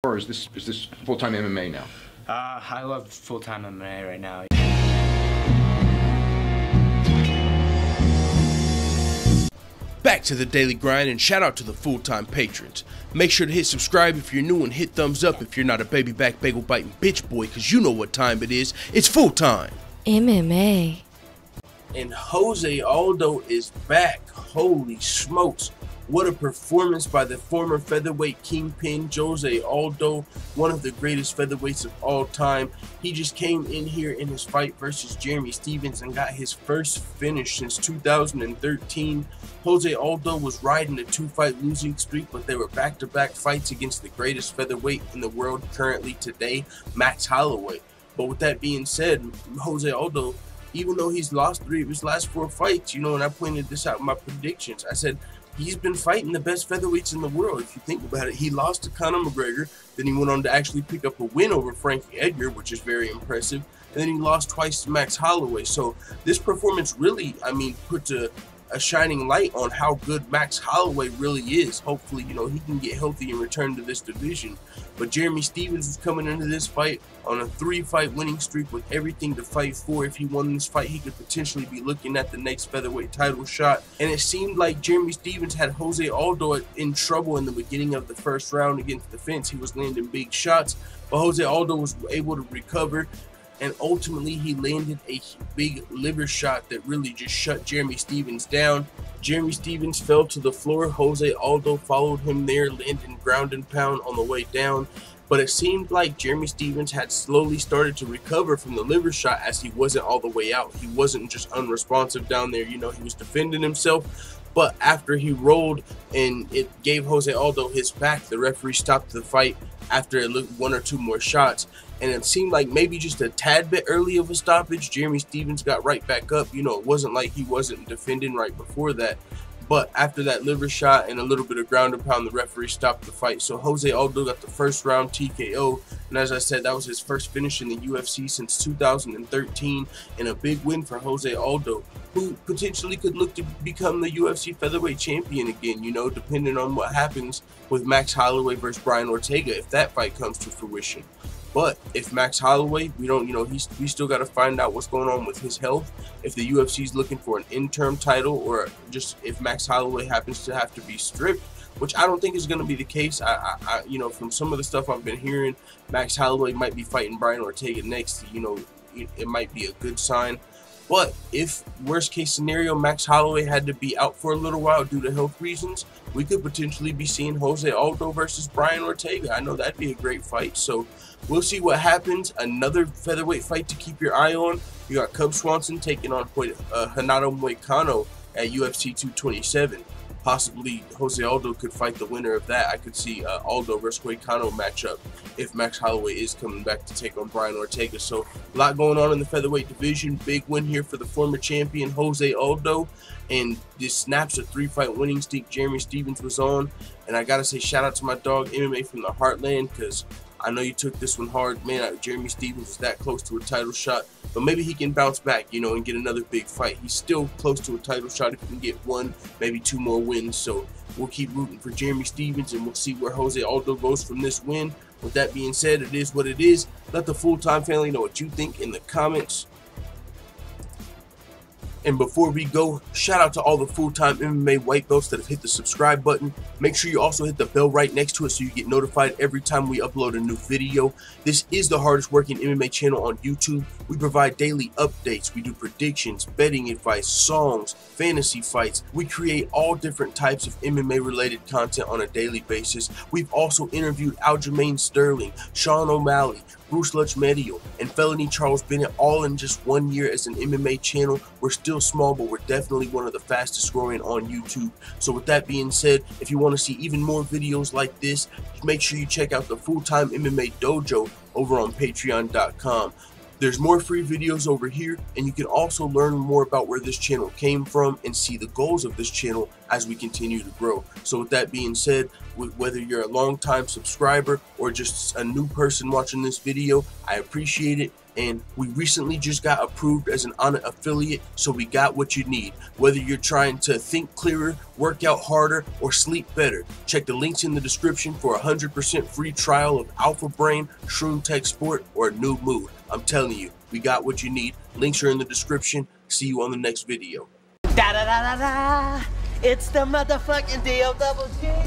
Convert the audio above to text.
Or is this full-time MMA now? I love full-time MMA right now. Back to the daily grind, and shout out to the full-time patrons. Make sure to hit subscribe if you're new and hit thumbs up if you're not a baby back bagel biting bitch boy, cause you know what time it is. It's full-time MMA. And Jose Aldo is back. Holy smokes. What a performance by the former featherweight kingpin, Jose Aldo, one of the greatest featherweights of all time. He just came in here in his fight versus Jeremy Stephens and got his first finish since 2013. Jose Aldo was riding a 2-fight losing streak, but they were back-to-back fights against the greatest featherweight in the world currently today, Max Holloway. But with that being said, Jose Aldo, even though he's lost 3 of his last 4 fights, you know, and I pointed this out in my predictions, I said, he's been fighting the best featherweights in the world. If you think about it, he lost to Conor McGregor, then he went on to actually pick up a win over Frankie Edgar, which is very impressive, and then he lost twice to Max Holloway. So this performance really, I mean, puts a shining light on how good Max Holloway really is. Hopefully, you know, he can get healthy and return to this division. But Jeremy Stephens is coming into this fight on a 3-fight winning streak with everything to fight for. If he won this fight, he could potentially be looking at the next featherweight title shot. And it seemed like Jeremy Stephens had Jose Aldo in trouble in the beginning of the first round against the fence. He was landing big shots, but Jose Aldo was able to recover. And ultimately, he landed a big liver shot that really just shut Jeremy Stephens down. Jeremy Stephens fell to the floor. Jose Aldo followed him there, landing ground and pound on the way down. But it seemed like Jeremy Stephens had slowly started to recover from the liver shot, as he wasn't all the way out. He wasn't just unresponsive down there. You know, he was defending himself. But after he rolled and it gave Jose Aldo his back, the referee stopped the fight after it looked 1 or 2 more shots. And it seemed like maybe just a tad bit early of a stoppage. Jeremy Stephens got right back up. You know, it wasn't like he wasn't defending right before that. But after that liver shot and a little bit of ground and pound, the referee stopped the fight. So Jose Aldo got the first round TKO. And as I said, that was his first finish in the UFC since 2013. And a big win for Jose Aldo, who potentially could look to become the UFC featherweight champion again, you know, depending on what happens with Max Holloway versus Brian Ortega, if that fight comes to fruition. But if Max Holloway, we don't, you know, we still got to find out what's going on with his health. If the UFC is looking for an interim title, or just if Max Holloway happens to have to be stripped, which I don't think is going to be the case. You know, from some of the stuff I've been hearing, Max Holloway might be fighting Brian Ortega next. You know, it might be a good sign. But if, worst case scenario, Max Holloway had to be out for a little while due to health reasons, we could potentially be seeing Jose Aldo versus Brian Ortega. I know that'd be a great fight. So we'll see what happens. Another featherweight fight to keep your eye on. You got Cub Swanson taking on Renato Moicano at UFC 227. Possibly Jose Aldo could fight the winner of that. I could see Aldo versus Moicano matchup if Max Holloway is coming back to take on Brian Ortega. So a lot going on in the featherweight division. Big win here for the former champion Jose Aldo. And this snaps a 3-fight winning streak Jeremy Stephens was on. And I gotta say shout out to my dog MMA from the Heartland, because I know you took this one hard, man. Jeremy Stephens was that close to a title shot, but maybe he can bounce back, you know, and get another big fight. He's still close to a title shot if he can get 1, maybe 2 more wins. So we'll keep rooting for Jeremy Stephens, and we'll see where Jose Aldo goes from this win. With that being said, it is what it is. Let the full-time family know what you think in the comments. And before we go, shout out to all the full-time MMA white belts that have hit the subscribe button. Make sure you also hit the bell right next to it so you get notified every time we upload a new video. This is the hardest working MMA channel on YouTube. We provide daily updates. We do predictions, betting advice, songs, fantasy fights. We create all different types of MMA related content on a daily basis. We've also interviewed Aljamain Sterling, Sean O'Malley, Bruce Lutchmedio, and Felony Charles Bennett, all in just 1 year as an MMA channel. We're still small, but we're definitely one of the fastest growing on YouTube. So with that being said, if you want to see even more videos like this, make sure you check out the Full-Time MMA Dojo over on patreon.com. There's more free videos over here, and you can also learn more about where this channel came from and see the goals of this channel as we continue to grow. So with that being said, whether you're a long-time subscriber or just a new person watching this video, I appreciate it. And we recently just got approved as an Onnit affiliate, so we got what you need. Whether you're trying to think clearer, work out harder, or sleep better, check the links in the description for a 100% free trial of Alpha Brain, Shroom Tech Sport, or New Mood. I'm telling you, we got what you need. Links are in the description. See you on the next video. Da da da da da! It's the motherfucking DOG.